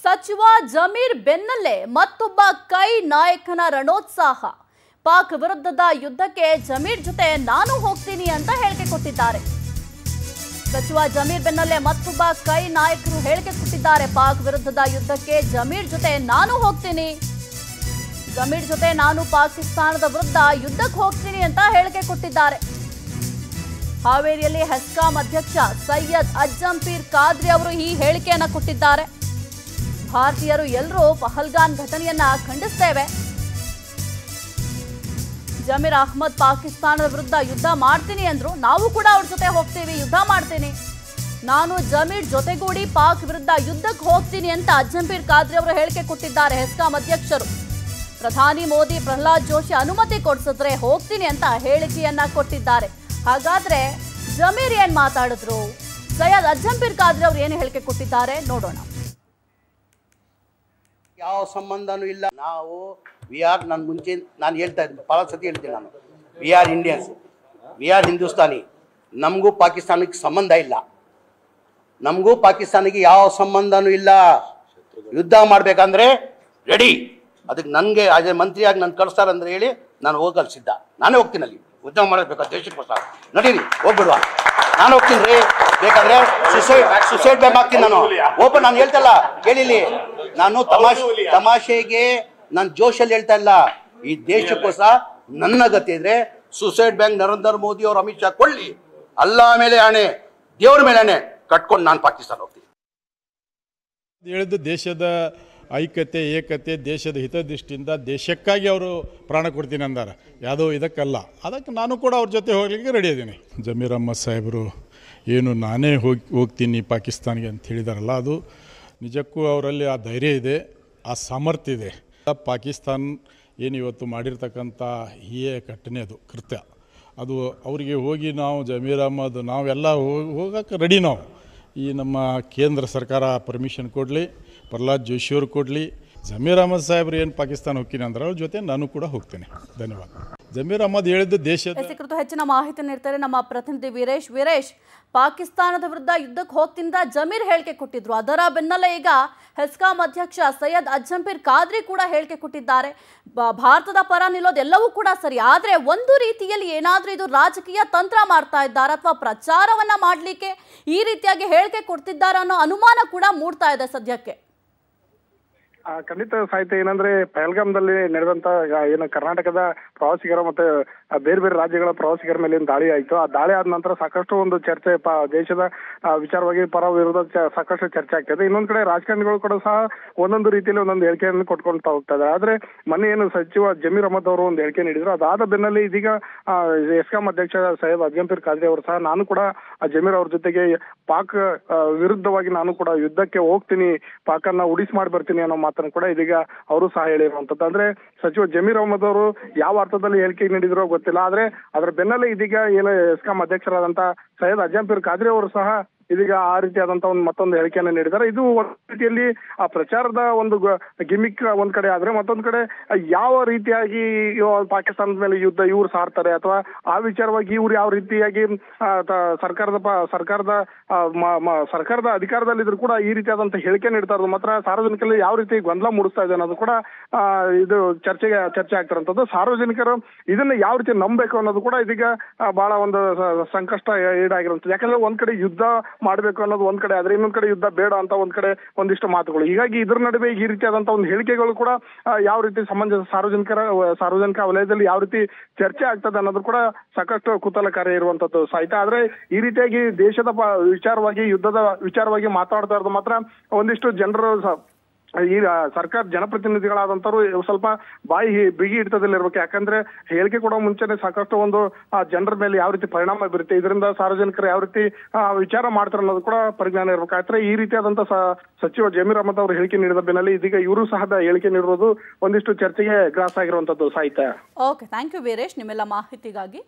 ಸಚಿವ ಜಮೀರ್ ಬೆನ್ನಲ್ಲೇ ಮತ್ತೊಬ್ಬ ಕೈ ನಾಯಕನ ರಣೋತ್ಸಾಹ. ಪಾಕ್ ವಿರುದ್ಧದ ಯುದ್ಧಕ್ಕೆ ಜಮೀರ್ ಜೊತೆ ನಾನು ಹೋಗ್ತೀನಿ ಅಂತ ಹೇಳಿಕೆ ಕೊಟ್ಟಿದ್ದಾರೆ. ಸಚಿವ ಜಮೀರ್ ಬೆನ್ನಲ್ಲೇ ಮತ್ತೊಬ್ಬ ಕೈ ನಾಯಕರು ಹೇಳಿಕೆ ಕೊಟ್ಟಿದ್ದಾರೆ. ಪಾಕ್ ವಿರುದ್ಧದ ಯುದ್ಧಕ್ಕೆ ಜಮೀರ್ ಜೊತೆ ನಾನು ಹೋಗ್ತೀನಿ, ಜಮೀರ್ ಜೊತೆ ನಾನು ಪಾಕಿಸ್ತಾನದ ವಿರುದ್ಧ ಯುದ್ಧಕ್ಕೆ ಹೋಗ್ತೀನಿ ಅಂತ ಹೇಳಿಕೆ ಕೊಟ್ಟಿದ್ದಾರೆ. ಹಾವೇರಿಯಲ್ಲಿ ಹೆಸ್ಕಾಂ ಅಧ್ಯಕ್ಷ ಸೈಯದ್ ಅಜ್ಜಂಪೀರ್ ಖಾದ್ರಿ ಅವರು ಈ ಹೇಳಿಕೆಯನ್ನ ಕೊಟ್ಟಿದ್ದಾರೆ. ಭಾರತೀಯರು ಎಲ್ಲರೂ ಪಹಲ್ಗಾನ್ ಘಟನೆಯನ್ನ ಖಂಡಿಸ್ತೇವೆ. ಜಮೀರ್ ಅಹ್ಮದ್ ಪಾಕಿಸ್ತಾನದ ವಿರುದ್ಧ ಯುದ್ಧ ಮಾಡ್ತೀನಿ ಅಂದ್ರು, ನಾವು ಕೂಡ ಅವ್ರ ಜೊತೆ ಹೋಗ್ತೀವಿ, ಯುದ್ಧ ಮಾಡ್ತೀನಿ. ನಾನು ಜಮೀರ್ ಜೊತೆಗೂಡಿ ಪಾಕ್ ವಿರುದ್ಧ ಯುದ್ಧಕ್ಕೆ ಹೋಗ್ತೀನಿ ಅಂತ ಅಜ್ಜಂಪೀರ್ ಖಾದ್ರಿ ಅವರು ಹೇಳಿಕೆ ಕೊಟ್ಟಿದ್ದಾರೆ. ಹೆಸ್ಕಾಂ ಅಧ್ಯಕ್ಷರು ಪ್ರಧಾನಿ ಮೋದಿ ಪ್ರಹ್ಲಾದ್ ಜೋಶಿ ಅನುಮತಿ ಕೊಡಿಸಿದ್ರೆ ಹೋಗ್ತೀನಿ ಅಂತ ಹೇಳಿಕೆಯನ್ನ ಕೊಟ್ಟಿದ್ದಾರೆ. ಹಾಗಾದ್ರೆ ಜಮೀರ್ ಏನ್ ಮಾತಾಡಿದ್ರು, ಸೈಯದ್ ಅಜ್ಜಂಪೀರ್ ಖಾದ್ರಿ ಅವರು ಏನು ಹೇಳಿಕೆ ಕೊಟ್ಟಿದ್ದಾರೆ ನೋಡೋಣ. ಯಾವ ಸಂಬಂಧನೂ ಇಲ್ಲ. ನಾವು ನಾನು ಮುಂಚೆ ನಾನು ಹೇಳ್ತಾ ಇದ್ದೆ, ಭಾಳ ಸತಿ ಹೇಳ್ತೀನಿ ನಾನು, we are Indians, we are Hindustani. ನಮಗೂ ಪಾಕಿಸ್ತಾನಕ್ಕೆ ಸಂಬಂಧ ಇಲ್ಲ, ನಮಗೂ ಪಾಕಿಸ್ತಾನಿಗೆ ಯಾವ ಸಂಬಂಧನೂ ಇಲ್ಲ. ಯುದ್ಧ ಮಾಡಬೇಕಂದ್ರೆ ರೆಡಿ. ಅದಕ್ಕೆ ನನಗೆ ಅದೇ ಮಂತ್ರಿಯಾಗಿ ನಾನು ಕಳಿಸ್ತಾರಂದ್ರೆ ಹೇಳಿ ನಾನು ಹೋಗಲು ಸಿದ್ಧ. ನಾನೇ ಹೋಗ್ತೀನಿ, ಅಲ್ಲಿ ಯುದ್ಧ ಮಾಡಬೇಕು ದೇಶಕ್ಕೋಸ್ಕರ. ನಡೀರಿ, ಹೋಗ್ಬಿಡುವ, ನಾನು ಹೋಗ್ತೀನಿ ರೀ. ಬೇಕಾದ್ರೆ ಸುಸೈಡ್ ಬ್ಯಾಗ್ ಹಾಕ್ತೀನಿ ನಾನು. ಓಪನ್ ನಾನು ಹೇಳ್ತಲ್ಲ, ಕೇಳಿಲಿ, ನಾನು ತಮಾಷೆಗೆ ನಾನು ಜೋಶಲ್ಲಿ ಹೇಳ್ತಾ ಇಲ್ಲ. ಈ ದೇಶಕ್ಕೋಸ್ಕರ ನನ್ನ ಗತಿ ಇದ್ರೆ ಸುಸೈಡ್ ಬ್ಯಾಂಕ್ ನರೇಂದ್ರ ಮೋದಿ ಅವರು ಅಮಿತ್ ಶಾ ಕೊಳ್ಳಿ, ಅಲ್ಲ ಮೇಲೆ ಆಣೆ, ದೇವ್ರ ಮೇಲೆ ಆಣೆ ಕಟ್ಕೊಂಡು ನಾನು ಪಾಕಿಸ್ತಾನ ಹೋಗ್ತೀನಿ. ಹೇಳಿದ್ದು ದೇಶದ ಐಕ್ಯತೆ ಏಕತೆ, ದೇಶದ ಹಿತದೃಷ್ಟಿಯಿಂದ ದೇಶಕ್ಕಾಗಿ ಅವರು ಪ್ರಾಣ ಕೊಡ್ತೀನಿ ಅಂದಾರ, ಯಾವುದೋ ಇದಕ್ಕಲ್ಲ. ಅದಕ್ಕೆ ನಾನು ಕೂಡ ಅವ್ರ ಜೊತೆ ಹೋಗ್ಲಿಕ್ಕೆ ರೆಡಿ ಇದ್ದೀನಿ. ಜಮೀರ್ ಅಹ್ಮದ್ ಸಾಹೇಬರು ಏನು ನಾನೇ ಹೋಗ್ತೀನಿ ಪಾಕಿಸ್ತಾನಿಗೆ ಅಂತ ಹೇಳಿದಾರಲ್ಲ, ಅದು ನಿಜಕ್ಕೂ ಅವರಲ್ಲಿ ಆ ಧೈರ್ಯ ಇದೆ, ಆ ಸಾಮರ್ಥ್ಯ ಇದೆ. ಪಾಕಿಸ್ತಾನ ಏನು ಇವತ್ತು ಮಾಡಿರ್ತಕ್ಕಂಥ ಹೀಯ ಘಟನೆ, ಅದು ಕೃತ್ಯ, ಅದು ಅವರಿಗೆ ಹೋಗಿ ನಾವು ಜಮೀರ್ ಅಹ್ಮದ್ ನಾವೆಲ್ಲ ಹೋಗೋಕ್ಕೆ ರೆಡಿ. ನಾವು ಈ ನಮ್ಮ ಕೇಂದ್ರ ಸರ್ಕಾರ ಪರ್ಮಿಷನ್ ಕೊಡಲಿ, ಪ್ರಹ್ಲಾದ್ ಜೋಶಿಯವರು ಕೊಡಲಿ. ಜಮೀರ್ ಅಹ್ಮದ್ ಸಾಹೇಬ್ರು ಏನು ಪಾಕಿಸ್ತಾನ ಹೋಗ್ತೀನಿ ಅಂದ್ರೆ ಅವ್ರ ಜೊತೆ ನಾನು ಕೂಡ ಹೋಗ್ತೇನೆ. ಧನ್ಯವಾದ. ಜಮೀರ್ ಅಹ್ಮದ್ ಹೇಳಿದ್ದು ದೇಶದ ಕುರಿತು ಹೆಚ್ಚಿನ ಮಾಹಿತಿ ನೀಡ್ತಾರೆ ನಮ್ಮ ಪ್ರತಿನಿಧಿ ವೀರೇಶ್. ಪಾಕಿಸ್ತಾನದ ವಿರುದ್ಧ ಯುದ್ಧಕ್ಕೆ ಹೋಗ್ತಿಂದ ಜಮೀರ್ ಹೇಳಿಕೆ ಕೊಟ್ಟಿದ್ರು, ಅದರ ಬೆನ್ನಲ್ಲೇ ಈಗ ಹೆಸ್ಕಾಂ ಅಧ್ಯಕ್ಷ ಸೈಯದ್ ಅಜ್ಜಂಪೀರ್ ಖಾದ್ರಿ ಕೂಡ ಹೇಳಿಕೆ ಕೊಟ್ಟಿದ್ದಾರೆ. ಭಾರತದ ಪರ ನಿಲ್ಲೋದೆಲ್ಲವೂ ಕೂಡ ಸರಿ, ಆದರೆ ಒಂದು ರೀತಿಯಲ್ಲಿ ಏನಾದರೂ ಇದು ರಾಜಕೀಯ ತಂತ್ರ ಮಾಡ್ತಾ ಇದ್ದಾರೆ ಅಥವಾ ಪ್ರಚಾರವನ್ನ ಮಾಡಲಿಕ್ಕೆ ಈ ರೀತಿಯಾಗಿ ಹೇಳಿಕೆ ಕೊಡ್ತಿದ್ದಾರೆ ಅನ್ನೋ ಅನುಮಾನ ಕೂಡ ಮೂಡ್ತಾ ಇದೆ ಸದ್ಯಕ್ಕೆ. ಖಂಡಿತ ಸಾಹಿತ್ಯ. ಏನಂದ್ರೆ ಪಹಲ್ಗಾಮ್ದಲ್ಲಿ ನಡೆದಂತ ಏನು ಕರ್ನಾಟಕದ ಪ್ರವಾಸಿಗರ ಮತ್ತೆ ಬೇರೆ ಬೇರೆ ರಾಜ್ಯಗಳ ಪ್ರವಾಸಿಗರ ಮೇಲೆ ದಾಳಿ ಆಯ್ತು. ಆ ದಾಳಿ ಆದ ನಂತರ ಸಾಕಷ್ಟು ಒಂದು ಚರ್ಚೆ ದೇಶದ ವಿಚಾರವಾಗಿ ಪರ ವಿರೋಧ ಸಾಕಷ್ಟು ಚರ್ಚೆ ಆಗ್ತದೆ. ಇನ್ನೊಂದ್ ಕಡೆ ರಾಜಕಾರಣಿಗಳು ಕೂಡ ಸಹ ಒಂದೊಂದು ರೀತಿಯಲ್ಲಿ ಒಂದೊಂದು ಹೇಳಿಕೆಯನ್ನು ಕೊಟ್ಕೊಳ್ತಾ ಹೋಗ್ತಾ ಇದ್ದಾರೆ. ಆದ್ರೆ ಮೊನ್ನೆ ಏನು ಸಚಿವ ಜಮೀರ್ ಅಹ್ಮದ್ ಅವರು ಒಂದು ಹೇಳಿಕೆ ನೀಡಿದ್ರು, ಅದಾದ ಬೆನ್ನಲ್ಲಿ ಇದೀಗ ಹೆಸ್ಕಾಂ ಅಧ್ಯಕ್ಷ ಸೈಯದ್ ಅಜ್ಜಂಪೀರ್ ಖಾದ್ರಿ ಅವರು ಸಹ ನಾನು ಕೂಡ ಜಮೀರ್ ಅವ್ರ ಜೊತೆಗೆ ಪಾಕ್ ವಿರುದ್ಧವಾಗಿ ನಾನು ಕೂಡ ಯುದ್ಧಕ್ಕೆ ಹೋಗ್ತೀನಿ, ಪಾಕನ್ನ ಉಡಿಸ್ ಮಾಡಿ ಬರ್ತೀನಿ ಅನ್ನೋ ಮಾತನ್ನು ಕೂಡ ಇದೀಗ ಅವರು ಸಹ ಹೇಳಿರುವಂತದ್ದು. ಅಂದ್ರೆ ಸಚಿವ ಜಮೀರ್ ಅಹ್ಮದ್ ಅವರು ಯಾವ ಅರ್ಥದಲ್ಲಿ ಹೇಳಿಕೆ ನೀಡಿದ್ರೋ ಗೊತ್ತಿಲ್ಲ, ಆದ್ರೆ ಅದರ ಬೆನ್ನಲ್ಲೇ ಇದೀಗ ಏನು ಹೆಸ್ಕಾಂ ಅಧ್ಯಕ್ಷರಾದಂತ ಸೈಯದ್ ಅಜ್ಜಂಪೀರ್ ಖಾದ್ರಿ ಅವರು ಸಹ ಇದೀಗ ಆ ರೀತಿಯಾದಂತಹ ಒಂದು ಮತ್ತೊಂದು ಹೇಳಿಕೆಯನ್ನು ನೀಡಿದ್ದಾರೆ. ಇದು ಒಂದು ರೀತಿಯಲ್ಲಿ ಆ ಪ್ರಚಾರದ ಒಂದು ಗಿಮಿಕ್ ಒಂದ್ ಕಡೆ ಆದ್ರೆ, ಮತ್ತೊಂದ್ ಕಡೆ ಯಾವ ರೀತಿಯಾಗಿ ಪಾಕಿಸ್ತಾನದ ಮೇಲೆ ಯುದ್ಧ ಇವ್ರು ಸಾರ್ತಾರೆ ಅಥವಾ ಆ ವಿಚಾರವಾಗಿ ಇವ್ರು ಯಾವ ರೀತಿಯಾಗಿ ಸರ್ಕಾರದ ಅಧಿಕಾರದಲ್ಲಿದ್ರು ಕೂಡ ಈ ರೀತಿಯಾದಂತಹ ಹೇಳಿಕೆ ನೀಡ್ತಾ ಇರೋದು ಮಾತ್ರ ಸಾರ್ವಜನಿಕರಲ್ಲಿ ಯಾವ ರೀತಿ ಗೊಂದಲ ಮೂಡಿಸ್ತಾ ಇದೆ ಅನ್ನೋದು ಕೂಡ ಇದು ಚರ್ಚೆ ಆಗ್ತಿರೋಂಥದ್ದು. ಸಾರ್ವಜನಿಕರು ಇದನ್ನ ಯಾವ ರೀತಿ ನಂಬಬೇಕು ಅನ್ನೋದು ಕೂಡ ಇದೀಗ ಬಹಳ ಒಂದು ಸಂಕಷ್ಟ ಈಡಾಗಿರುವಂಥದ್ದು. ಯಾಕಂದ್ರೆ ಒಂದ್ ಕಡೆ ಯುದ್ಧ ಮಾಡಬೇಕು ಅನ್ನೋದು ಒಂದ್ ಕಡೆ ಆದ್ರೆ, ಇನ್ನೊಂದ್ ಕಡೆ ಯುದ್ಧ ಬೇಡ ಅಂತ ಒಂದ್ ಕಡೆ ಒಂದಿಷ್ಟು ಮಾತುಗಳು. ಹೀಗಾಗಿ ಇದ್ರ ನಡುವೆ ಈ ರೀತಿಯಾದಂತ ಒಂದು ಹೇಳಿಕೆಗಳು ಕೂಡ ಯಾವ ರೀತಿ ಸಾರ್ವಜನಿಕ ವಲಯದಲ್ಲಿ ಯಾವ ರೀತಿ ಚರ್ಚೆ ಆಗ್ತದೆ ಅನ್ನೋದು ಕೂಡ ಸಾಕಷ್ಟು ಕುತೂಹಲಕಾರಿ ಇರುವಂತದ್ದು ಸಾಹಿತ್ಯ. ಆದ್ರೆ ಈ ರೀತಿಯಾಗಿ ದೇಶದ ವಿಚಾರವಾಗಿ ಯುದ್ಧದ ವಿಚಾರವಾಗಿ ಮಾತಾಡ್ತಾ ಇರೋದು ಮಾತ್ರ ಒಂದಿಷ್ಟು ಜನರು ಈ ಸರ್ಕಾರ ಜನಪ್ರತಿನಿಧಿಗಳಾದಂತವ್ರು ಸ್ವಲ್ಪ ಬಿಗಿ ಹಿಡಿತದಲ್ಲಿರ್ಬೇಕು. ಯಾಕಂದ್ರೆ ಹೇಳಿಕೆ ಕೊಡೋ ಮುಂಚೆನೆ ಸಾಕಷ್ಟು ಒಂದು ಜನರ ಮೇಲೆ ಯಾವ ರೀತಿ ಪರಿಣಾಮ ಬೀರುತ್ತೆ, ಇದರಿಂದ ಸಾರ್ವಜನಿಕರು ಯಾವ ರೀತಿ ವಿಚಾರ ಮಾಡ್ತಾರೆ ಅನ್ನೋದು ಕೂಡ ಪರಿಜ್ಞಾನ ಇರ್ಬೇಕಾದ್ರೆ ಈ ರೀತಿಯಾದಂತ ಸಚಿವ ಜಮೀರ್ ಅಹ್ಮದ್ ಅವರು ಹೇಳಿಕೆ ನೀಡಿದ ಬೆನ್ನಲ್ಲಿ ಇದೀಗ ಇವರು ಸಹ ಹೇಳಿಕೆ ನೀಡಿರೋದು ಒಂದಿಷ್ಟು ಚರ್ಚೆಗೆ ಗ್ರಾಸ ಆಗಿರುವಂತದ್ದು ಸಾಹಿತ್ಯ. ಓಕೆ, ಥ್ಯಾಂಕ್ ಯು ವೀರೇಶ್ ನಿಮ್ಮೆಲ್ಲ ಮಾಹಿತಿಗಾಗಿ.